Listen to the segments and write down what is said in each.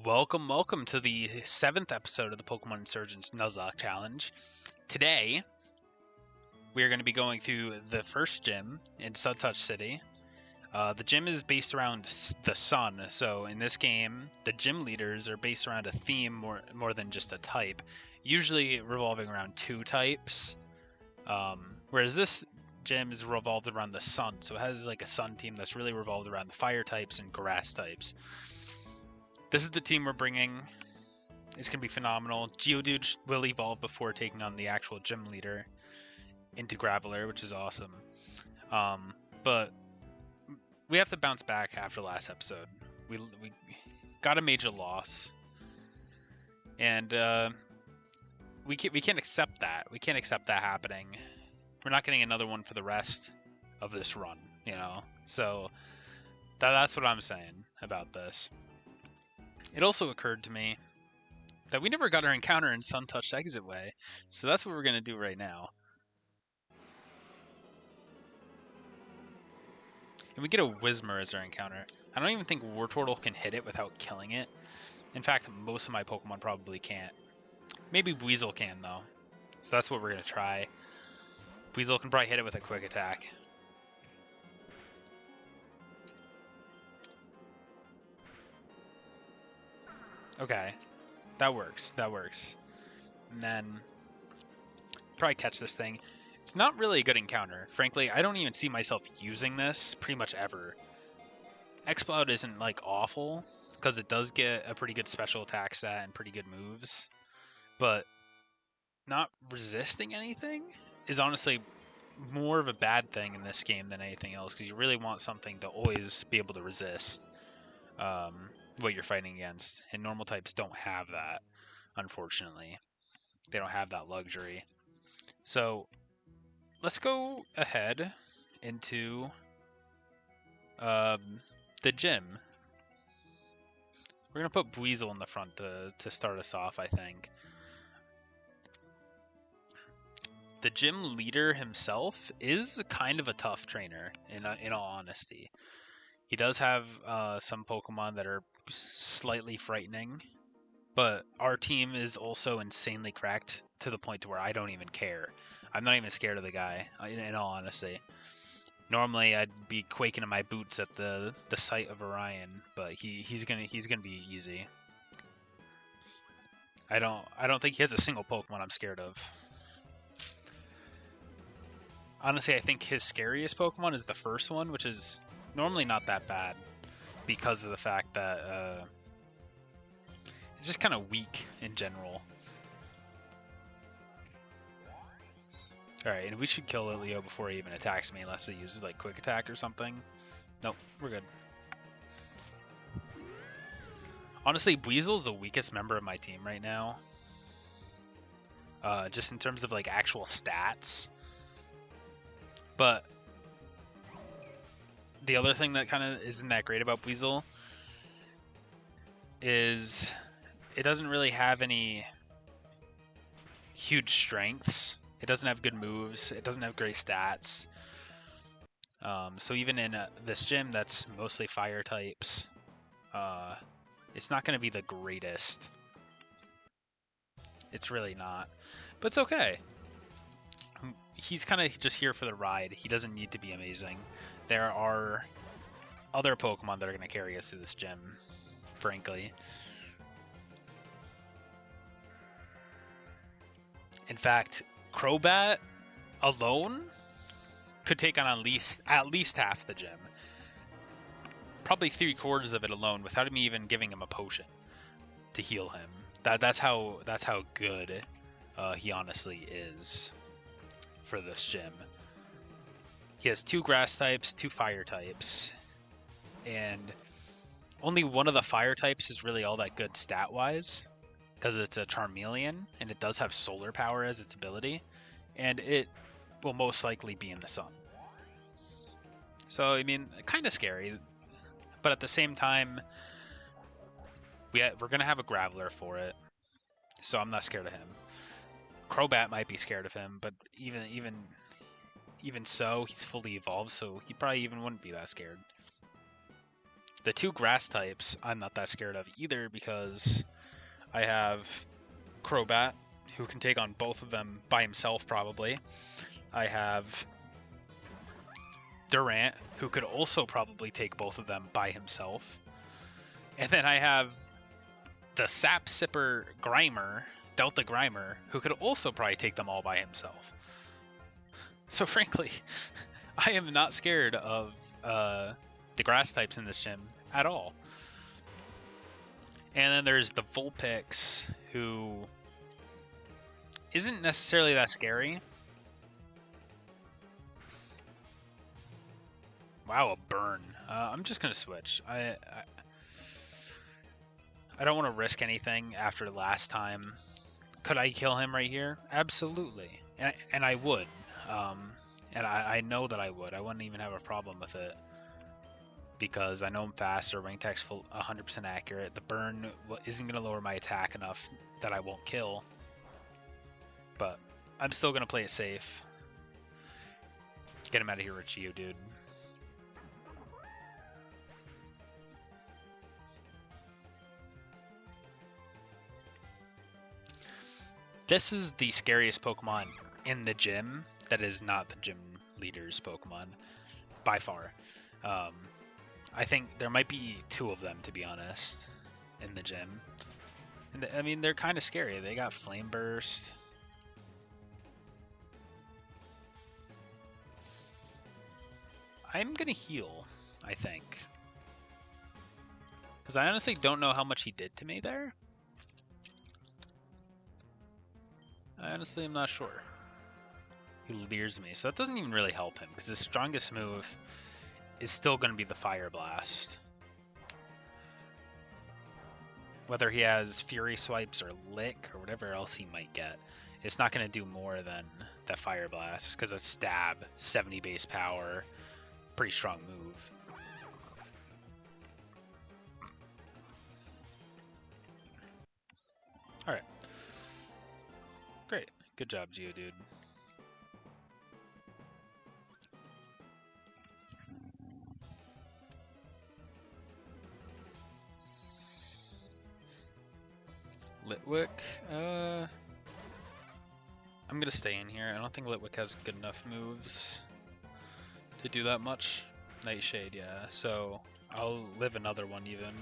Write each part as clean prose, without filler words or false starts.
Welcome to the 7th episode of the Pokémon Insurgence Nuzlocke Challenge. Today, we are going to be going through the first gym in Suntouch City. The gym is based around the sun, so in this game, the gym leaders are based around a theme more than just a type, usually revolving around two types, whereas this gym is revolved around the sun, so it has like a sun team that's really revolved around the fire types and grass types. This is the team we're bringing. It's going to be phenomenal. Geodude will evolve before taking on the actual gym leader into Graveler, which is awesome. But we have to bounce back after last episode. We got a major loss. And we can't accept that. We can't accept that happening. We're not getting another one for the rest of this run, you know? So that's what I'm saying about this. It also occurred to me that we never got our encounter in Suntouched Exit Way, so that's what we're going to do right now. And we get a Whismur as our encounter. I don't even think Wartortle can hit it without killing it. In fact, most of my Pokemon probably can't. Maybe Weasel can, though. So that's what we're going to try. Weasel can probably hit it with a quick attack. Okay, that works. And then probably catch this thing. It's not really a good encounter. Frankly, I don't even see myself using this pretty much ever. Exploud isn't like awful because it does get a pretty good special attack stat and pretty good moves, but not resisting anything is honestly more of a bad thing in this game than anything else, because you really want something to always be able to resist what you're fighting against, and normal types don't have that, unfortunately. They don't have that luxury. So let's go ahead into the gym. We're going to put Weasel in the front to start us off, I think. The gym leader himself is kind of a tough trainer, in all honesty. He does have some Pokemon that are slightly frightening, but our team is also insanely cracked to the point to where I don't even care. I'm not even scared of the guy, in all honesty. Normally, I'd be quaking in my boots at the sight of Orion, but he's gonna be easy. I don't think he has a single Pokemon I'm scared of. Honestly, I think his scariest Pokemon is the first one, which is normally not that bad because of the fact that it's just kind of weak in general. Alright, and we should kill Leo before he even attacks me, unless he uses like quick attack or something. Nope, we're good. Honestly, Weasel's the weakest member of my team right now. Just in terms of like actual stats. But the other thing that kind of isn't that great about Weasel is it doesn't really have any huge strengths. It doesn't have good moves. It doesn't have great stats. So even in this gym that's mostly fire types, it's not going to be the greatest. It's really not. But it's okay. He's kind of just here for the ride. He doesn't need to be amazing. There are other Pokemon that are going to carry us through this gym, frankly. In fact, Crobat alone could take on at least half the gym. Probably 3/4 of it alone without me even giving him a potion to heal him. That's how good he honestly is for this gym. He has 2 grass types, 2 fire types, and only one of the fire types is really all that good stat-wise, because it's a Charmeleon, and it does have solar power as its ability, and it will most likely be in the sun. So, I mean, kind of scary, but at the same time, we're going to have a Graveler for it, so I'm not scared of him. Crobat might be scared of him, but even so, he's fully evolved, so he probably even wouldn't be that scared. The two grass types I'm not that scared of either because I have Crobat, who can take on both of them by himself probably. I have Durant, who could also probably take both of them by himself. And then I have the Sap Sipper Grimer, Delta Grimer, who could also probably take them all by himself. So frankly, I am not scared of the grass types in this gym at all. And then there's the Vulpix, who isn't necessarily that scary. Wow, a burn. I'm just gonna switch. I don't want to risk anything after last time. Could I kill him right here? Absolutely, and I would. And I know that I would. I wouldn't even have a problem with it because I know I'm faster. Ring attack's full 100% accurate. The burn isn't gonna lower my attack enough that I won't kill. But I'm still gonna play it safe. Get him out of here, Richie, dude. This is the scariest Pokemon in the gym that is not the gym leader's Pokemon, by far. I think there might be two of them, to be honest, in the gym. And I mean, they're kind of scary. They got Flame Burst. I'm going to heal, I think. Because I honestly don't know how much he did to me there. I honestly am not sure. He leers me, so that doesn't even really help him, because his strongest move is still going to be the Fire Blast. Whether he has Fury Swipes or Lick or whatever else he might get, it's not going to do more than that Fire Blast, because a Stab, 70 base power, pretty strong move. Alright. Great. Good job, Geodude. Litwick, I'm gonna stay in here. I don't think Litwick has good enough moves to do that much. Nightshade, yeah. So I'll live another one even.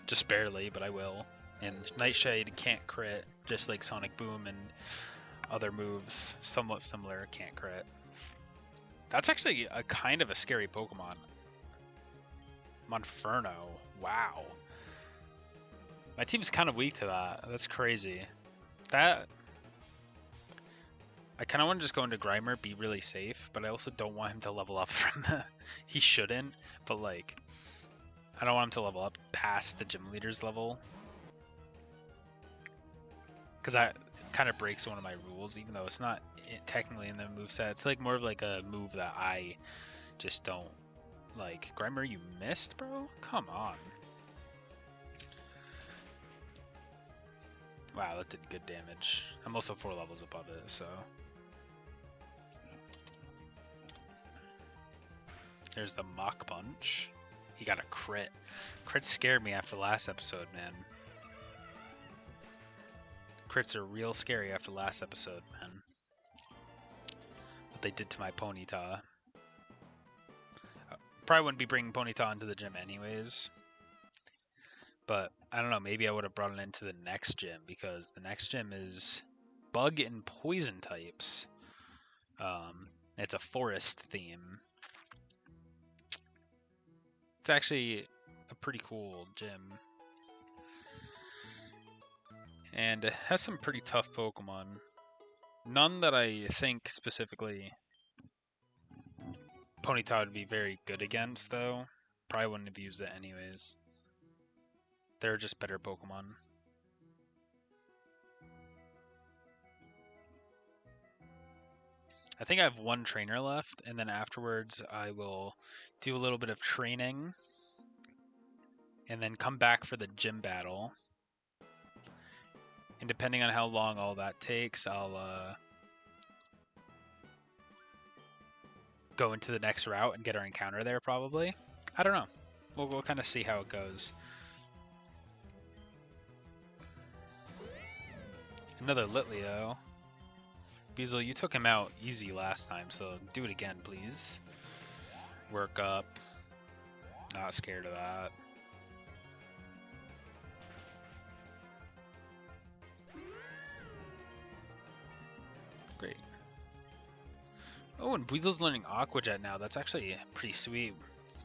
Just barely, but I will. And Nightshade can't crit, just like Sonic Boom and other moves, somewhat similar, can't crit. That's actually a kind of a scary Pokemon. Monferno, wow. My team's kind of weak to that. That's crazy. That... I kind of want to just go into Grimer, be really safe, but I also don't want him to level up from the... He shouldn't, but like... I don't want him to level up past the gym leader's level. Because that kind of breaks one of my rules, even though it's not technically in the moveset. It's like more of like a move that I just don't like. Grimer, you missed, bro? Come on. Wow, that did good damage. I'm also 4 levels above it, so... There's the Mach Punch. He got a crit. Crits scared me after last episode, man. Crits are real scary after last episode, man. What they did to my Ponyta. Probably wouldn't be bringing Ponyta into the gym anyways. But, I don't know, maybe I would have brought it into the next gym, because the next gym is Bug and Poison types. It's a forest theme. It's actually a pretty cool gym. And it has some pretty tough Pokemon. None that I think specifically Ponyta would be very good against, though. Probably wouldn't have used it anyways. They're just better Pokemon. I think I have 1 trainer left, and then afterwards I will do a little bit of training, and then come back for the gym battle. And depending on how long all that takes, I'll go into the next route and get our encounter there, probably. I don't know. we'll kind of see how it goes. Another Litleo. Beazle, you took him out easy last time, so do it again, please. Work up. Not scared of that. Great. Oh, and Weasel's learning Aqua Jet now. That's actually pretty sweet.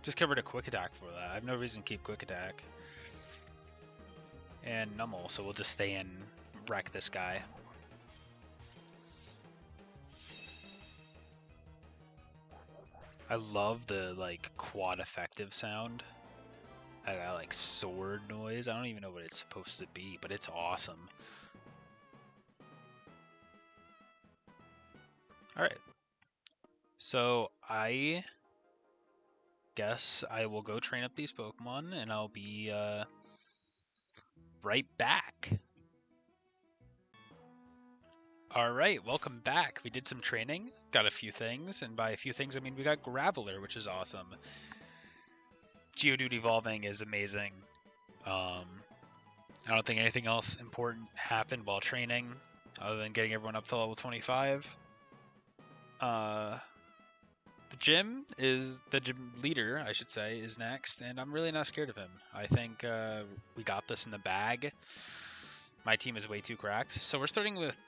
Just covered a Quick Attack for that. I have no reason to keep Quick Attack. And Numble, so we'll just stay and wreck this guy. I love the, like, quad effective sound. I got, like, sword noise. I don't even know what it's supposed to be, but it's awesome. Alright. So, I guess I will go train up these Pokemon, and I'll be, right back. Alright, welcome back. We did some training, got a few things, and by a few things I mean we got Graveler, which is awesome. Geodude evolving is amazing. I don't think anything else important happened while training, other than getting everyone up to level 25. The gym leader, I should say, is next, and I'm really not scared of him. I think we got this in the bag. My team is way too cracked. So we're starting with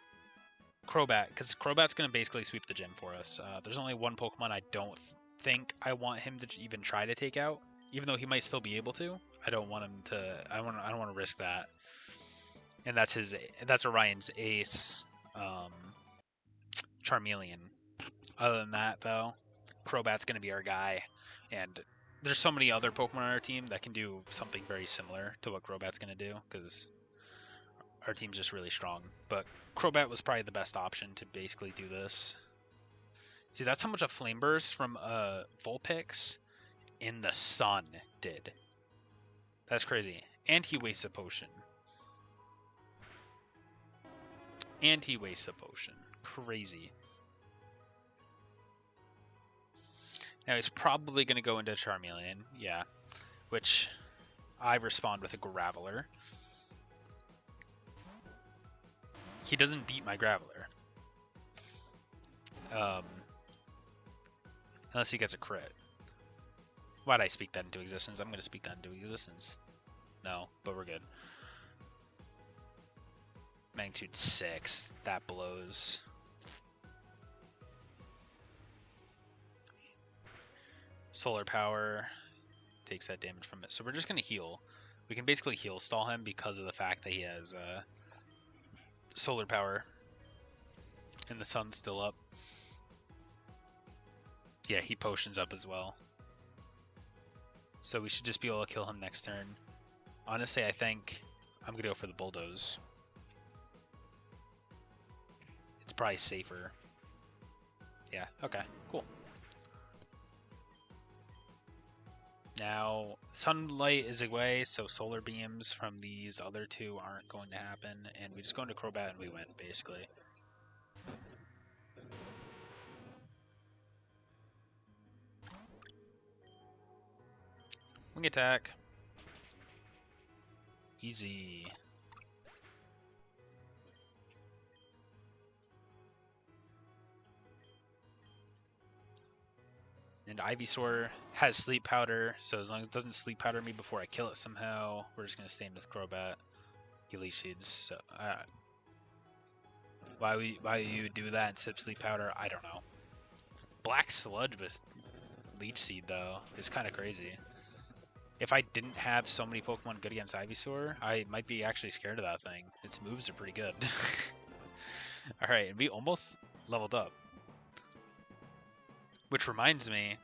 Crobat, because Crobat's going to basically sweep the gym for us. There's only one Pokemon I don't think I want him to even try to take out, even though he might still be able to. I don't want him to. I don't want to risk that. And that's Orion's ace, Charmeleon. Other than that, though, Crobat's going to be our guy, and there's so many other Pokemon on our team that can do something very similar to what Crobat's going to do, because our team's just really strong. But Crobat was probably the best option to basically do this. See, that's how much a Flame Burst from Vulpix in the sun did. That's crazy. And he wastes a potion. And he wastes a potion. Crazy. Now he's probably going to go into Charmeleon. Yeah. Which I respond with a Graveler. He doesn't beat my Graveler. Unless he gets a crit. Why'd I speak that into existence? I'm going to speak that into existence. No, but we're good. Magnitude 6. That blows. Solar Power takes that damage from it. So we're just going to heal. We can basically heal stall him because of the fact that he has Solar Power. And the sun's still up. Yeah, he potions up as well. So we should just be able to kill him next turn. Honestly, I think I'm going to go for the Bulldoze. It's probably safer. Yeah, okay, cool. Now, Sunlight is away, so Solar Beams from these other two aren't going to happen. And we just go into Crobat and we win, basically. Wing attack. Easy. And Ivysaur has Sleep Powder, so as long as it doesn't Sleep Powder me before I kill it somehow, we're just going to stay in with Crobat. He Leech Seeds, so... why you do that instead of Sleep Powder, I don't know. Black Sludge with Leech Seed, though, is kind of crazy. If I didn't have so many Pokemon good against Ivysaur, I might be actually scared of that thing. Its moves are pretty good. Alright, and we almost leveled up. Which reminds me,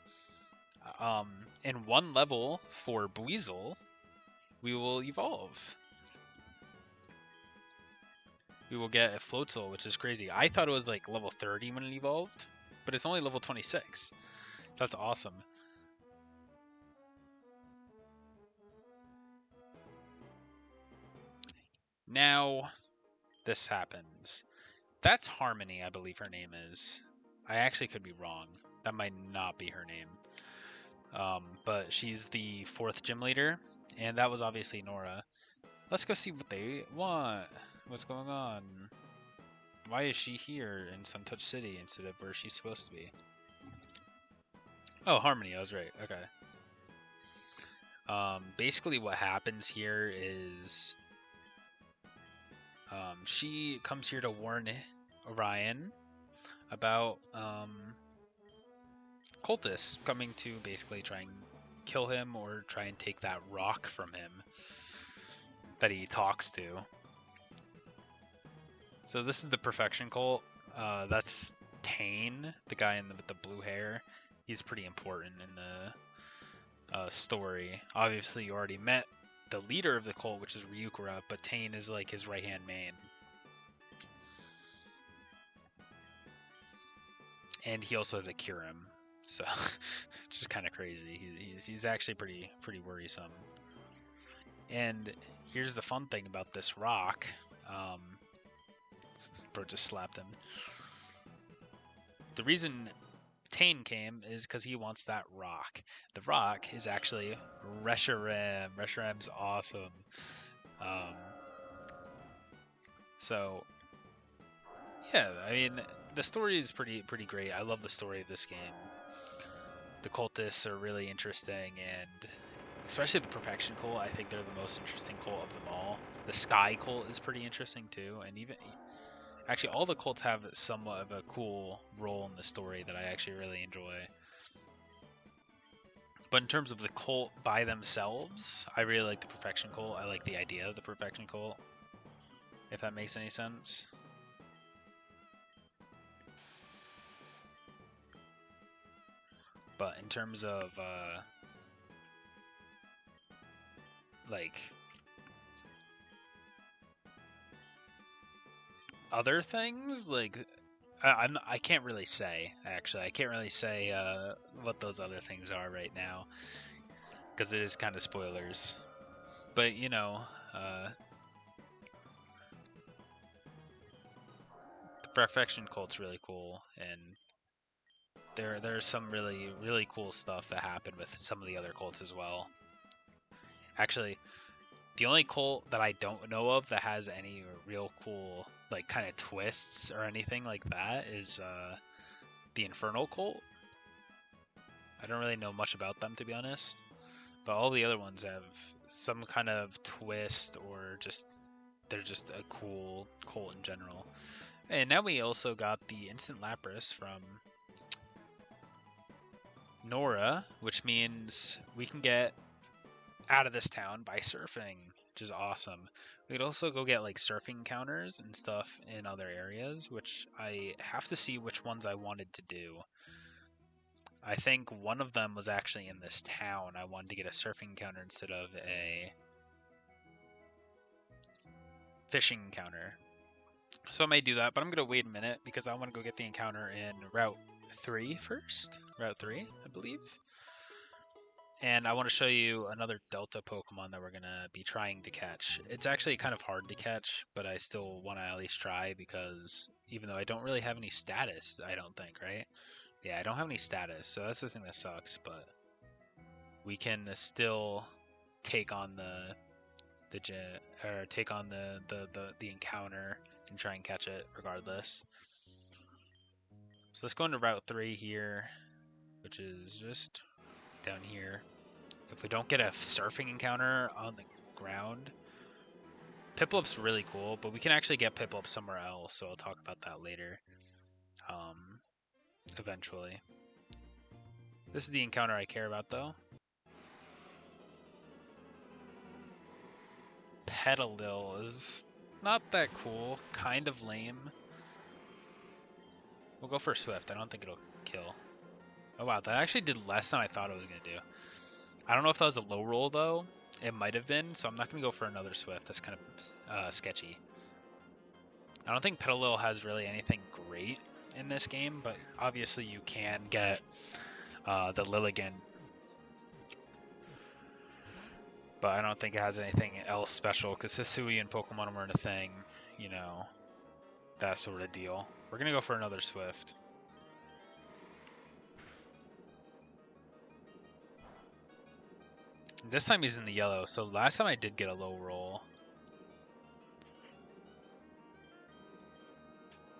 in one level for Buizel, we will evolve. We will get a Floatzel, which is crazy. I thought it was like level 30 when it evolved, but it's only level 26. That's awesome. Now, this happens. That's Harmony, I believe her name is. I actually could be wrong. That might not be her name. But she's the 4th gym leader, and that was obviously Nora. Let's go see what they want. What's going on? Why is she here in Suntouch City instead of where she's supposed to be? Oh, Harmony, I was right. Okay. Basically what happens here is she comes here to warn Orion about cultists coming to basically try and kill him or try and take that rock from him that he talks to. So this is the Perfection Cult. That's Tane, the guy with the blue hair. He's pretty important in the story. Obviously, you already met the leader of the cult, which is Ryukura, but Tane is like his right-hand man. And he also has a Kyurem, so which is kind of crazy. He's actually pretty worrisome. And here's the fun thing about this rock. Bro just slapped him. The reason Tane came is because he wants that rock. The rock is actually Reshiram. Reshiram's awesome. So yeah, I mean, the story is pretty great. I love the story of this game. The cultists are really interesting, and especially the Perfection Cult. I think they're the most interesting cult of them all. The Sky Cult is pretty interesting too, and even actually all the cults have somewhat of a cool role in the story that I actually really enjoy. But in terms of the cult by themselves, I really like the Perfection Cult. I like the idea of the Perfection Cult, if that makes any sense. But in terms of like other things, like I can't really say, actually. I can't really say what those other things are right now, because it is kind of spoilers. But you know, the Perfection Cult's really cool, and there's some really cool stuff that happened with some of the other cults as well. Actually, the only cult that I don't know of that has any real cool, like, kind of twists or anything like that is the Infernal Cult. I don't really know much about them, to be honest. But all the other ones have some kind of twist, or just they're just a cool cult in general. And now we also got the Instant Lapras from Nora, which means we can get out of this town by surfing, which is awesome. We could also go get like surfing counters and stuff in other areas, which I have to see which ones I wanted to do. I think one of them was actually in this town. I wanted to get a surfing counter instead of a fishing encounter. So I may do that, but I'm going to wait a minute because I want to go get the encounter in Route 3 first. Route 3, I believe. And I want to show you another Delta Pokemon that we're going to be trying to catch. It's actually kind of hard to catch, but I still want to at least try because even though I don't really have any status, I don't think, right? Yeah, I don't have any status, so that's the thing that sucks, but we can still take on the encounter and try and catch it regardless. So let's go into Route 3 here, which is just down here. If we don't get a surfing encounter on the ground, Piplup's really cool, but we can actually get Piplup somewhere else, so I'll talk about that later. Eventually. This is the encounter I care about, though. Petalil is not that cool, kind of lame. We'll go for Swift. I don't think it'll kill. Oh wow, that actually did less than I thought it was going to do. I don't know if that was a low roll, though. It might have been, so I'm not going to go for another Swift. That's kind of sketchy. I don't think Petalil has really anything great in this game, but obviously you can get the Lilligant. But I don't think it has anything else special, because Hisui and Pokemon weren't a thing, you know, that sort of deal. We're going to go for another Swift. This time he's in the yellow, so last time I did get a low roll.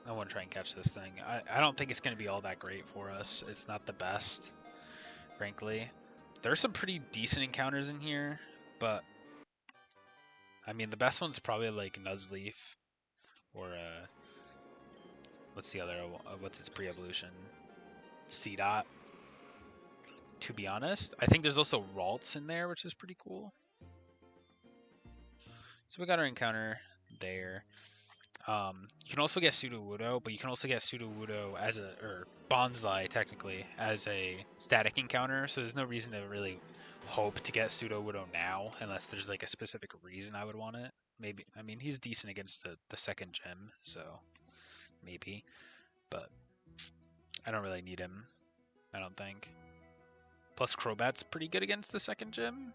I want to try and catch this thing. I don't think it's going to be all that great for us. It's not the best, frankly. There's some pretty decent encounters in here, but I mean, the best one's probably like Nuzleaf or what's the other? What's its pre-evolution? C-Dot. To be honest, I think there's also Ralts in there, which is pretty cool. So we got our encounter there. You can also get Sudowoodo, but you can also get Sudowoodo as a, or Bonsly technically, as a static encounter, so there's no reason to really hope to get Sudowoodo now, unless there's like a specific reason I would want it. Maybe, I mean, he's decent against the second gym, so maybe, but I don't really need him, I don't think. Plus Crobat's pretty good against the second gym,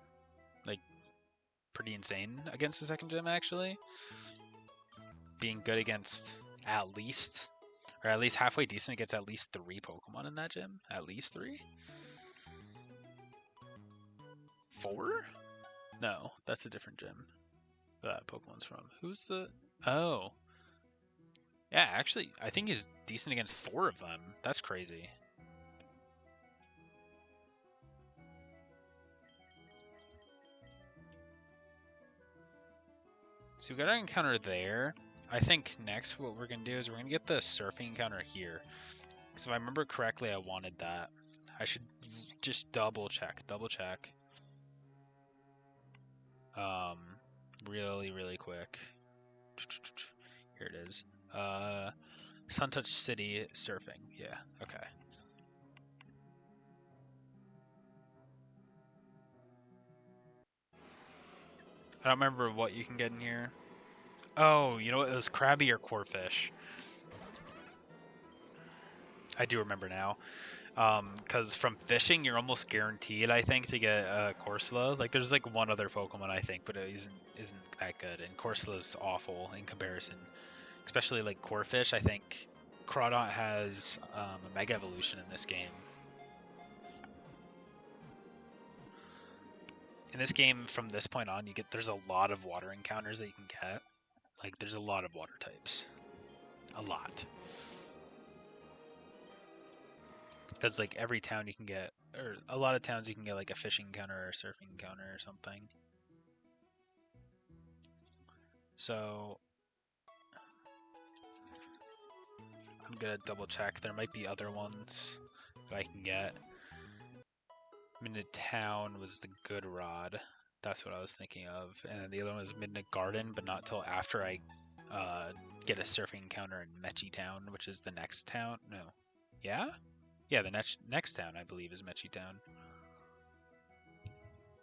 like, pretty insane against the second gym, actually. Being good against at least, or at least halfway decent against at least 3 Pokemon in that gym. At least 3? 4? No, that's a different gym that Pokemon's from. Who's the... Oh. Yeah, actually, I think he's decent against 4 of them. That's crazy. So we got our encounter there. I think next what we're going to do is we're going to get the surfing encounter here. Because if I remember correctly, I wanted that. I should just double check. Really quick. Here it is. Suntouch City surfing. Yeah, okay. I don't remember what you can get in here. Oh, you know what? It was Krabby or Corphish. I do remember now. Because from fishing, you're almost guaranteed, I think, to get Corsola. Like, there's like one other Pokemon, I think, but it isn't that good. And Corsola's awful in comparison. Especially like Corphish, I think Crawdont has a Mega Evolution in this game. In this game, from this point on, there's a lot of water encounters that you can get. Like, there's a lot of water types. A lot. Because, like, every town you can get, or a lot of towns you can get, like, a fishing encounter or a surfing encounter or something. So, I'm gonna double check. There might be other ones that I can get. Midnight Town was the Good Rod. That's what I was thinking of. And then the other one was Midnight Garden, but not till after I get a surfing encounter in Mechi Town, which is the next town. No. Yeah? Yeah, the next town, I believe, is Mechi Town.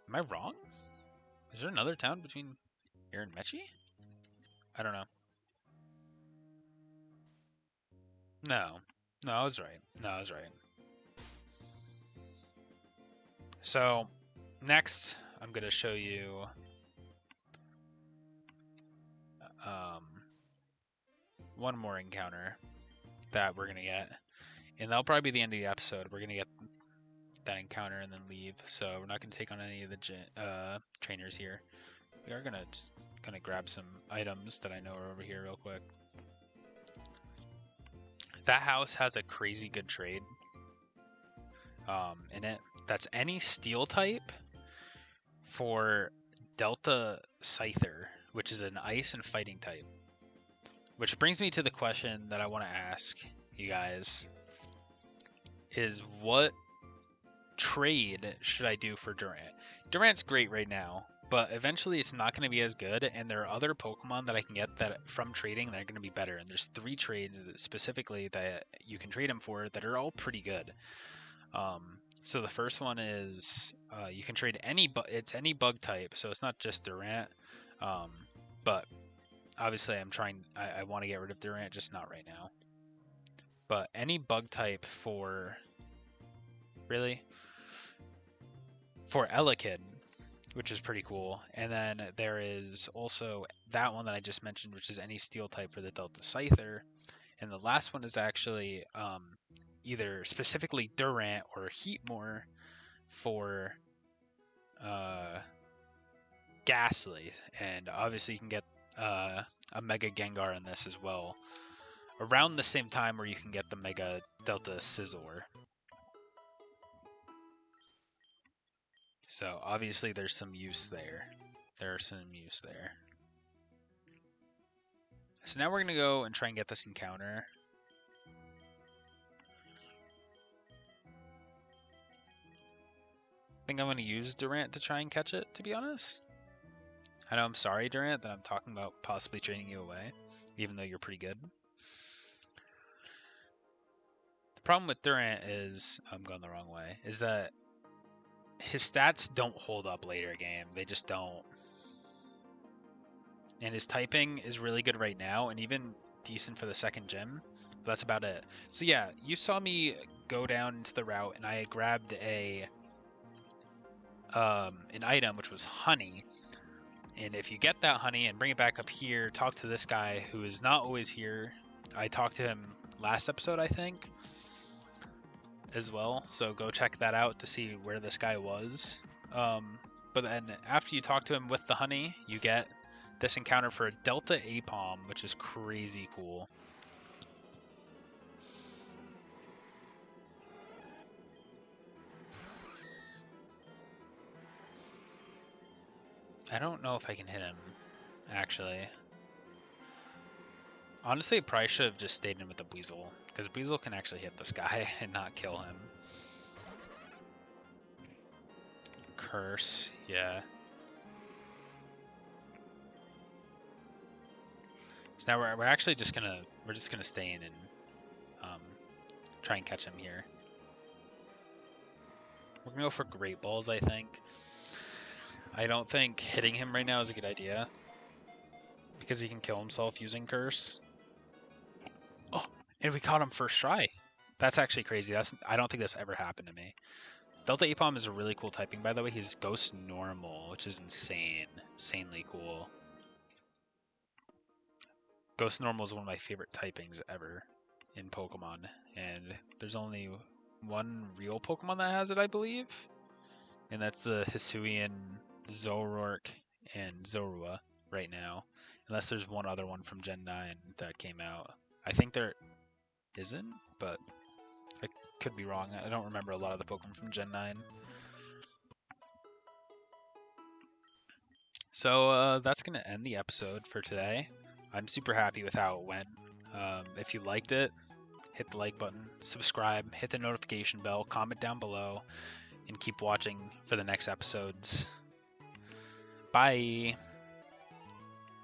Am I wrong? Is there another town between here and Mechi? I don't know. No. No, I was right. So, next, I'm going to show you one more encounter that we're going to get. And that'll probably be the end of the episode. We're going to get that encounter and then leave. So we're not going to take on any of the trainers here. We are going to just kind of grab some items that I know are over here real quick. That house has a crazy good trade in it. That's any steel type for Delta Scyther, which is an ice and fighting type. Which brings me to the question that I want to ask you guys, is what trade should I do for Durant? Durant's great right now, but eventually it's not going to be as good, and there are other Pokemon that I can get that from trading that are going to be better, and there's 3 trades specifically that you can trade them for that are all pretty good. So the first one is you can trade any bug type, so it's not just Durant, but obviously I want to get rid of Durant, just not right now. But any bug type for Elekid, which is pretty cool. And then there is also that one that I just mentioned, which is any steel type for the Delta Scyther. And the last one is actually either specifically Durant or Heatmore for Ghastly, and obviously you can get a Mega Gengar in this as well, around the same time where you can get the Mega Delta Scizor. So obviously there's some use there. So now we're gonna go and try and get this encounter. I think I'm gonna use Durant to try and catch it, to be honest. I know I'm sorry, Durant, that I'm talking about possibly trading you away, even though you're pretty good. The problem with Durant is, I'm going the wrong way, is that his stats don't hold up later game. They just don't. And his typing is really good right now, and even decent for the second gym. But that's about it. So yeah, you saw me go down into the route, and I grabbed an item, which was honey. And if you get that honey and bring it back up here, talk to this guy who is not always here. I talked to him last episode, I think, as well. So go check that out to see where this guy was. But then after you talk to him with the honey, you get this encounter for a Delta Apom, which is crazy cool. I don't know if I can hit him, actually. Honestly, I probably should have just stayed in with the Weasel, because Weasel can actually hit this guy and not kill him. Curse, yeah. So now we're actually just gonna stay in and try and catch him here. We're gonna go for Great Balls, I think. I don't think hitting him right now is a good idea, because he can kill himself using Curse. Oh, and we caught him first try. That's actually crazy. I don't think that's ever happened to me. Delta Apom is a really cool typing, by the way. He's Ghost Normal, which is insanely cool. Ghost Normal is one of my favorite typings ever in Pokemon, and there's only one real Pokemon that has it, I believe, and that's the Hisuian Zoroark and Zorua right now, unless there's one other one from Gen 9 that came out. I think there isn't, but I could be wrong. I don't remember a lot of the Pokemon from Gen 9. So that's going to end the episode for today. I'm super happy with how it went. If you liked it, hit the like button, subscribe, hit the notification bell, comment down below, and keep watching for the next episodes. Bye!